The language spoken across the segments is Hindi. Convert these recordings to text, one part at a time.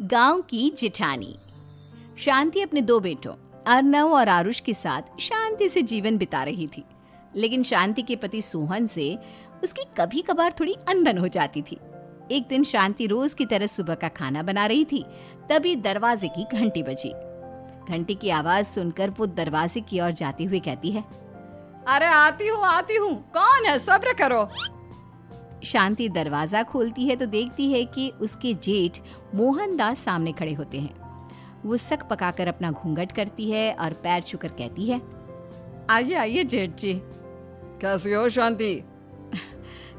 गांव की जिठानी। शांति अपने दो बेटों अर्नव और आरुष के साथ शांति से जीवन बिता रही थी, लेकिन शांति के पति सोहन से उसकी कभी कभार थोड़ी अनबन हो जाती थी। एक दिन शांति रोज की तरह सुबह का खाना बना रही थी, तभी दरवाजे की घंटी बजी। घंटी की आवाज सुनकर वो दरवाजे की ओर जाते हुए कहती है, अरे आती हूँ, कौन है, सब्र करो। शांति दरवाजा खोलती है तो देखती है कि उसके जेठ मोहनदास सामने खड़े होते हैं। वो सक पकाकर अपना घूंघट करती है और पैर छूकर कहती है, आइए आइए जेठ जी। कैसी हो शांति?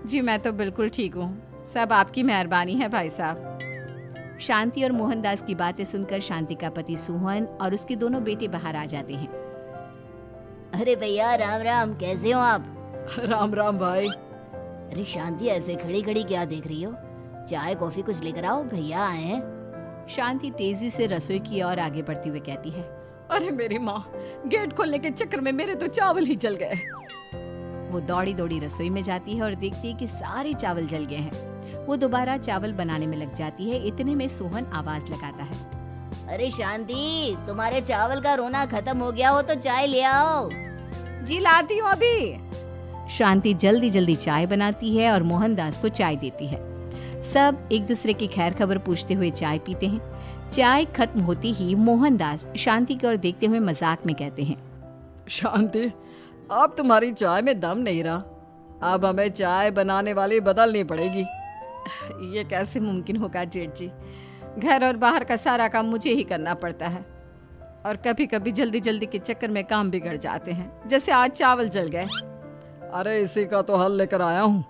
जी मैं तो बिल्कुल ठीक हूँ, सब आपकी मेहरबानी है भाई साहब। शांति और मोहनदास की बातें सुनकर शांति का पति सोहन और उसके दोनों बेटे बाहर आ जाते हैं। अरे भैया राम राम, कैसे हो आप? राम राम भाई। अरे शांति, ऐसे खड़ी खड़ी क्या देख रही हो? चाय कॉफी कुछ लेकर आओ, भैया आए हैं। शांति तेजी से रसोई की ओर आगे बढ़ती हुई कहती है, अरे मेरी माँ, गेट खोलने के चक्कर में मेरे तो चावल ही जल गए। वो दौड़ी दौड़ी रसोई में जाती है और देखती है कि सारे चावल जल गए हैं। वो दोबारा चावल बनाने में लग जाती है। इतने में सोहन आवाज लगाता है, अरे शांति, तुम्हारे चावल का रोना खत्म हो गया हो तो चाय ले आओ। जी लाती हूँ अभी। शांति जल्दी जल्दी चाय बनाती है और मोहनदास को चाय देती है। सब एक दूसरे की खैर खबर पूछते हुए चाय पीते हैं। चाय खत्म होती ही मोहनदास शांति की ओर देखते हुए मजाक में कहते हैं, शांति, अब तुम्हारी चाय में दम नहीं रहा, अब हमें चाय बनाने वाली बदलनी पड़ेगी। ये कैसे मुमकिन होगा जेठ जी? घर और बाहर का सारा काम मुझे ही करना पड़ता है और कभी कभी जल्दी जल्दी के चक्कर में काम बिगड़ जाते हैं, जैसे आज चावल जल गए। अरे इसी का तो हल लेकर आया हूँ।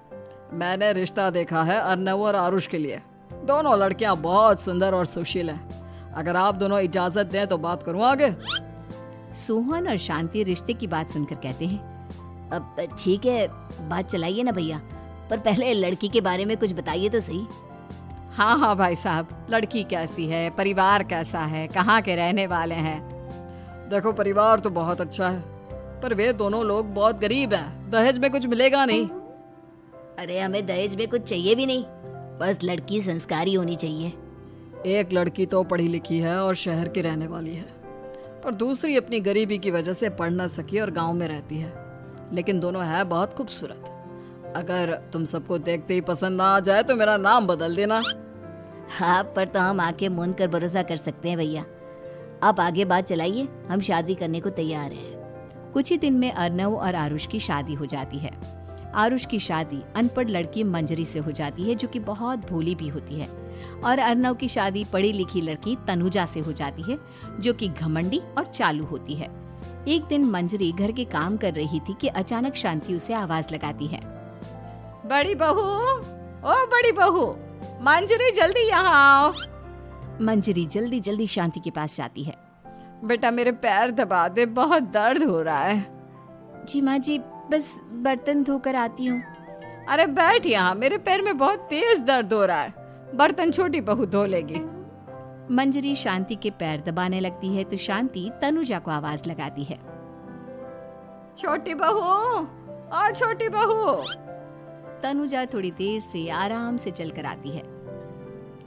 मैंने रिश्ता देखा है अर्नव और आरुष के लिए। दोनों लड़कियां बहुत सुंदर और सुशील हैं। अगर आप दोनों इजाजत दें तो बात करूँ आगे। सोहन और शांति रिश्ते की बात सुनकर कहते हैं, अब ठीक है, बात चलाइए ना भैया, पर पहले लड़की के बारे में कुछ बताइए तो सही। हाँ हाँ भाई साहब, लड़की कैसी है, परिवार कैसा है, कहाँ के रहने वाले हैं? देखो, परिवार तो बहुत अच्छा है, पर वे दोनों लोग बहुत गरीब हैं। दहेज में कुछ मिलेगा नहीं। अरे हमें दहेज में कुछ चाहिए भी नहीं, बस लड़की संस्कारी होनी चाहिए। एक लड़की तो पढ़ी लिखी है और शहर की रहने वाली है, पर दूसरी अपनी गरीबी की वजह से पढ़ न सकी और गांव में रहती है, लेकिन दोनों है बहुत खूबसूरत। अगर तुम सबको देखते ही पसंद ना आ जाए तो मेरा नाम बदल देना। हाँ, पर तो हम आंखें मूंद कर भरोसा कर सकते हैं भैया। आप आगे बात चलाइए, हम शादी करने को तैयार हैं। कुछ ही दिन में अर्नव और आरुष की शादी हो जाती है। आरुष की शादी अनपढ़ लड़की मंजरी से हो जाती है, जो कि बहुत भोली भी होती है, और अर्नव की शादी पढ़ी लिखी लड़की तनुजा से हो जाती है, जो कि घमंडी और चालू होती है। एक दिन मंजरी घर के काम कर रही थी कि अचानक शांति उसे आवाज लगाती है, बड़ी बहू, ओ बड़ी बहू, मंजरी जल्दी यहाँ आओ। मंजरी जल्दी जल्दी शांति के पास जाती है। बेटा मेरे पैर दबा दे, बहुत दर्द हो रहा है। जी माँ जी, बस बर्तन धोकर आती हूँ। अरे बैठ यहाँ, मेरे पैर में बहुत तेज दर्द हो रहा है, बर्तन छोटी बहू धो लेगी। मंजरी शांति के पैर दबाने लगती है तो शांति तनुजा को आवाज लगाती है, छोटी बहू, ओ छोटी बहू। तनुजा थोड़ी देर से आराम से चलकर आती है।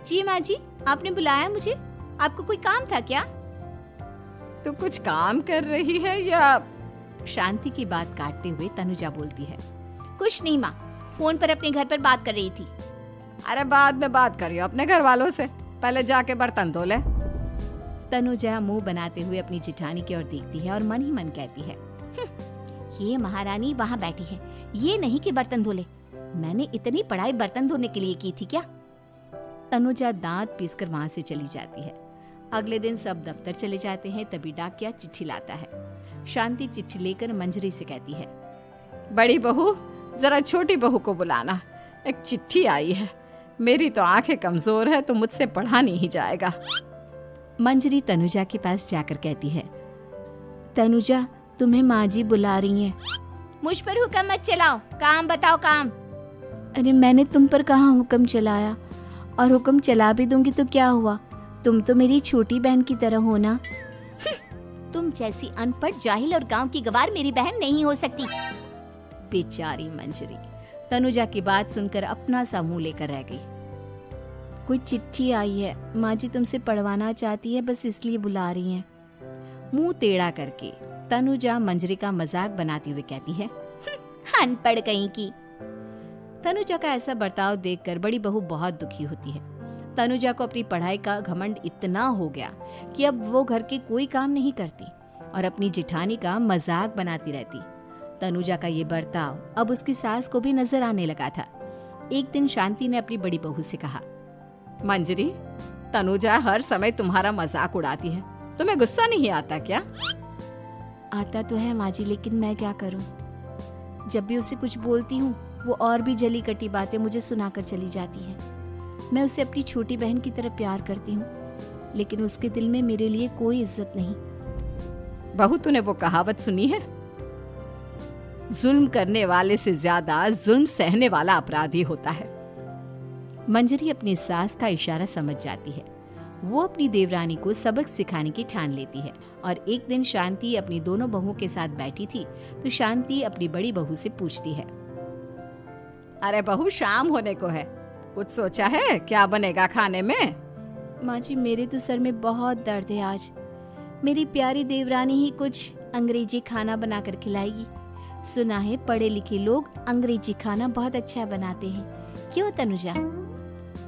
जी माँ जी, आपने बुलाया मुझे? आपको कोई काम था क्या? तू कुछ काम कर रही है या? शांति की बात काटते हुए तनुजा बोलती है, कुछ नहीं माँ, फोन पर अपने घर पर बात कर रही थी। अरे बाद में बात करियो अपने घर वालों से, पहले जाके बर्तन धो ले। तनुजा मुंह बनाते हुए अपनी जिठानी की ओर देखती है और मन ही मन कहती है, ये महारानी वहाँ बैठी है, ये नहीं कि बर्तन धो ले। मैंने इतनी पढ़ाई बर्तन धोने के लिए की थी क्या? तनुजा दांत पीसकर वहाँ से चली जाती है। अगले दिन सब दफ्तर चले जाते हैं, तभी डाकिया चिट्ठी लाता है। शांति चिट्ठी लेकर मंजरी से कहती है, बड़ी बहू, जरा छोटी बहू को बुलाना, एक चिट्ठी आई है। मेरी तो आंखें कमजोर है तो मुझसे पढ़ा नहीं जाएगा। मंजरी तनुजा के पास जाकर कहती है, तनुजा, तुम्हें माँ जी बुला रही हैं। मुझ पर हुक्म मत चलाओ, काम बताओ काम। अरे मैंने तुम पर कहाँ हुक्म चलाया, और हुक्म चला भी दूंगी तो क्या हुआ? तुम तो मेरी छोटी बहन की तरह हो ना। तुम जैसी अनपढ़, जाहिल और गांव की गवार मेरी बहन नहीं हो सकती। बेचारी मंजरी तनुजा की बात सुनकर अपना सा मुंह लेकर रह गई। कोई चिट्ठी आई है, माँ जी तुमसे पढ़वाना चाहती है, बस इसलिए बुला रही हैं। मुंह टेढ़ा करके तनुजा मंजरी का मजाक बनाती हुए कहती है, अनपढ़ कहीं की। तनुजा का ऐसा बर्ताव देखकर बड़ी बहू बहुत दुखी होती है। तनुजा को अपनी पढ़ाई का घमंड इतना हो गया कि अब वो घर के कोई काम नहीं करती और अपनी जिठानी का मजाक बनाती रहती। तनुजा का ये बर्ताव अब उसकी सास को भी नजर आने लगा था। एक दिन शांति ने अपनी बड़ी बहू से कहा, मंजरी, तनुजा हर समय तुम्हारा मजाक उड़ाती है, तुम्हें गुस्सा नहीं आता क्या? आता तो है माँ जी, लेकिन मैं क्या करूं? जब भी उसे कुछ बोलती हूँ वो और भी जली कटी बातें मुझे सुनाकर चली जाती है। मैं उसे अपनी छोटी बहन की तरह प्यार करती हूँ, लेकिन उसके दिल में मेरे लिए कोई इज्जत नहीं। बहू, तूने वो कहावत सुनी है, जुल्म करने वाले से ज्यादा जुल्म सहने वाला अपराधी होता है। मंजरी अपनी सास का इशारा समझ जाती है। वो अपनी देवरानी को सबक सिखाने की ठान लेती है और एक दिन शांति अपनी दोनों बहुओं के साथ बैठी थी तो शांति अपनी बड़ी बहू से पूछती है, अरे बहू, शाम होने को है, कुछ सोचा है क्या बनेगा खाने में? माँ जी, मेरे तो सर में बहुत दर्द है आज। मेरी प्यारी देवरानी ही कुछ अंग्रेजी खाना बनाकर खिलाएगी। सुना है पढ़े लिखे लोग अंग्रेजी खाना बहुत अच्छा बनाते हैं, क्यों तनुजा?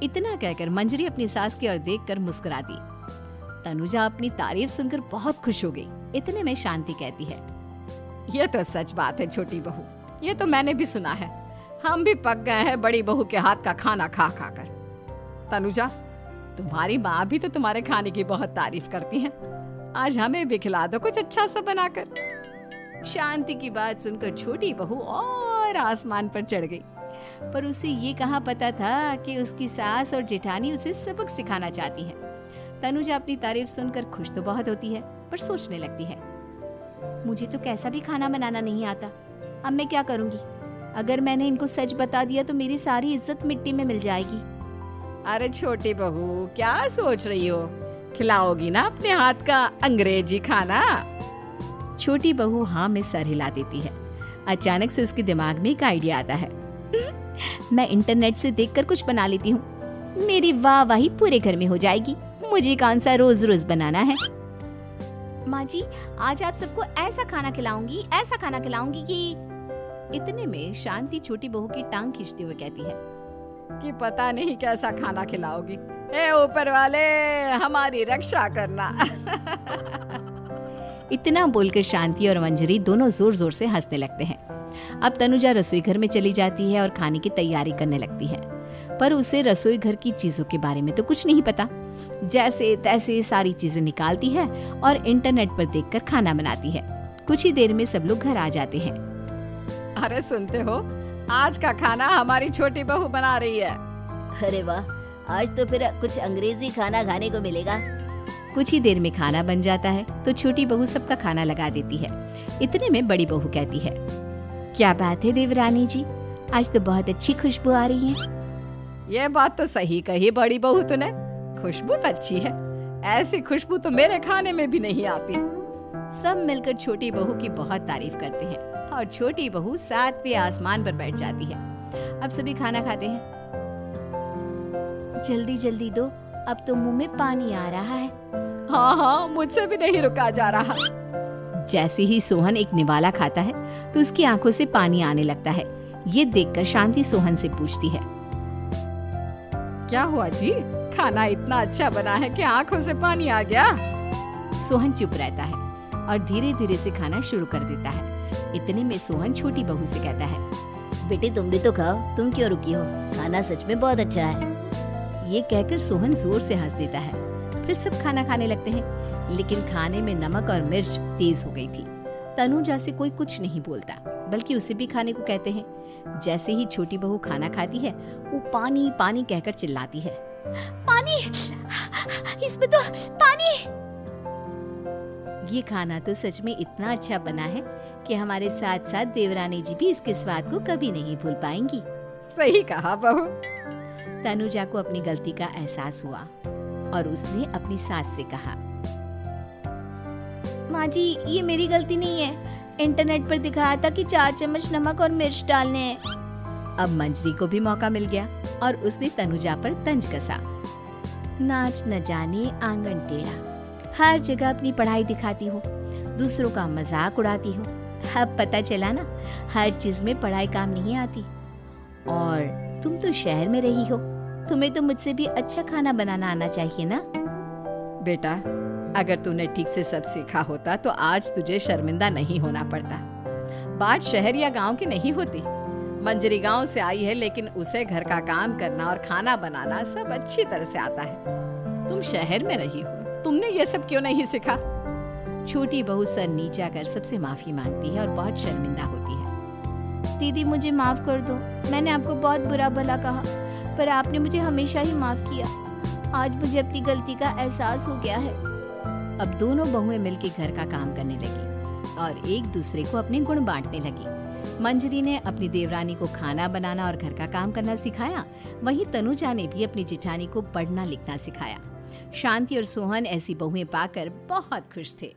इतना कहकर मंजरी अपनी सास की ओर देखकर मुस्कुरा दी। तनुजा अपनी तारीफ सुनकर बहुत खुश हो गई। इतने में शांति कहती है, ये तो सच बात है छोटी बहू, ये तो मैंने भी सुना है। हम भी पक गए हैं बड़ी बहू के हाथ का खाना खा खा कर। तनुजा, तुम्हारी माँ भी तो तुम्हारे खाने की बहुत तारीफ करती है, आज हमें भी खिला दो कुछ अच्छा सा बनाकर। शांति की बात सुनकर छोटी बहू और आसमान पर चढ़ गई, पर उसे ये कहाँ पता था कि उसकी सास और जेठानी उसे सबक सिखाना चाहती है। तनुजा अपनी तारीफ सुनकर खुश तो बहुत होती है, पर सोचने लगती है, मुझे तो कैसा भी खाना बनाना नहीं आता, अब मैं क्या करूंगी? अगर मैंने इनको सच बता दिया तो मेरी सारी इज्जत मिट्टी में मिल जाएगी। अरे छोटी बहू, क्या सोच रही हो? खिलाओगी ना अपने हाथ का अंग्रेजी खाना? छोटी बहू हाँ में सर हिला देती है। अचानक से उसके दिमाग में एक आइडिया आता है, मैं इंटरनेट से देखकर कुछ बना लेती हूँ, मेरी वाहवाही पूरे घर में हो जाएगी। मुझे कौन सा रोज रोज बनाना है। माँ जी, आज आप सबको ऐसा खाना खिलाऊंगी, ऐसा खाना खिलाऊंगी कि। इतने में शांति छोटी बहू की टांग खींचते हुए कहती है कि पता नहीं कैसा खाना खिलाओगी, ए ऊपर वाले हमारी रक्षा करना। इतना बोलकर शांति और मंजरी दोनों जोर जोर से हंसने लगते हैं। अब तनुजा रसोई घर में चली जाती है और खाने की तैयारी करने लगती है, पर उसे रसोई घर की चीजों के बारे में तो कुछ नहीं पता। जैसे तैसे सारी चीजें निकालती है और इंटरनेट पर देखकर खाना बनाती है। कुछ ही देर में सब लोग घर आ जाते हैं। अरे सुनते हो, आज का खाना हमारी छोटी बहू बना रही है। अरे वाह, आज तो फिर कुछ अंग्रेजी खाना खाने को मिलेगा। कुछ ही देर में खाना बन जाता है तो छोटी बहू सबका खाना लगा देती है। इतने में बड़ी बहू कहती है, क्या बात है देवरानी जी, आज तो बहुत अच्छी खुशबू आ रही है। ये बात तो सही कही बड़ी बहू तूने, खुशबू तो अच्छी है, ऐसी खुशबू तो मेरे खाने में भी नहीं आती। सब मिलकर छोटी बहू की बहुत तारीफ करते हैं और छोटी बहू 7वें आसमान पर बैठ जाती है। अब सभी खाना खाते हैं। जल्दी जल्दी दो, अब तो मुंह में पानी आ रहा है। हाँ हाँ, मुझसे भी नहीं रुका जा रहा। जैसे ही सोहन एक निवाला खाता है तो उसकी आंखों से पानी आने लगता है। ये देखकर शांति सोहन से पूछती है, क्या हुआ जी, खाना इतना अच्छा बना है कि आंखों से पानी आ गया? सोहन चुप रहता है और धीरे धीरे से खाना शुरू कर देता है। इतने में सोहन छोटी बहू से कहता है, बेटी तुम भी तो खाओ, तुम क्यों रुकी हो, खाना सच में बहुत अच्छा है। ये कहकर सोहन जोर से हंस देता है। फिर सब खाना खाने लगते हैं, लेकिन खाने में नमक और मिर्च तेज हो गई थी। तनुजा से कोई कुछ नहीं बोलता, बल्कि उसे भी खाने को कहते हैं। जैसे ही छोटी बहू खाना खाती है वो पानी पानी कहकर चिल्लाती है, पानी, इसमें तो पानी। ये खाना तो सच में इतना अच्छा बना है कि हमारे साथ साथ देवरानी जी भी इसके स्वाद को कभी नहीं भूल पाएंगी। सही कहा बहू। तनुजा को अपनी गलती का एहसास हुआ और उसने अपनी सास से कहा, माँ जी ये मेरी गलती नहीं है, इंटरनेट पर दिखाया था कि 4 चम्मच नमक और मिर्च डालने हैं। अब मंजरी को भी मौका मिल गया और उसने तनुजा पर तंज कसा। नाच न जाने आंगन टेढ़ा, हर जगह अपनी पढ़ाई दिखाती हो, दूसरों का मजाक उड़ाती हो। अब पता चला ना, हर चीज में पढ़ाई काम नहीं आती। और तुम तो शहर में रही हो, तुम्हें तो मुझसे भी अच्छा खाना बनाना आना चाहिए ना। बेटा, अगर तूने ठीक से सब सीखा होता तो आज तुझे शर्मिंदा नहीं होना पड़ता। बात शहर या गांव की नहीं होती। मंजरी गांव से आई है, लेकिन उसे घर का काम करना और खाना बनाना सब अच्छी तरह से आता है। तुम शहर में रही हो, तुमने ये सब क्यों नहीं सीखा? छोटी बहू सर नीचा कर सबसे माफी मांगती है और बहुत शर्मिंदा होती है। दीदी मुझे माफ कर दो, मैंने आपको बहुत बुरा भला कहा, पर आपने मुझे हमेशा ही माफ किया। आज मुझे अपनी गलती का एहसास हो गया है। अब दोनों बहुएं मिलकर घर का काम करने लगी और एक दूसरे को अपने गुण बांटने लगी। मंजरी ने अपनी देवरानी को खाना बनाना और घर का काम करना सिखाया, वहीं तनुजा ने भी अपनी जिठानी को पढ़ना लिखना सिखाया। शांति और सोहन ऐसी बहुएं पाकर बहुत खुश थे।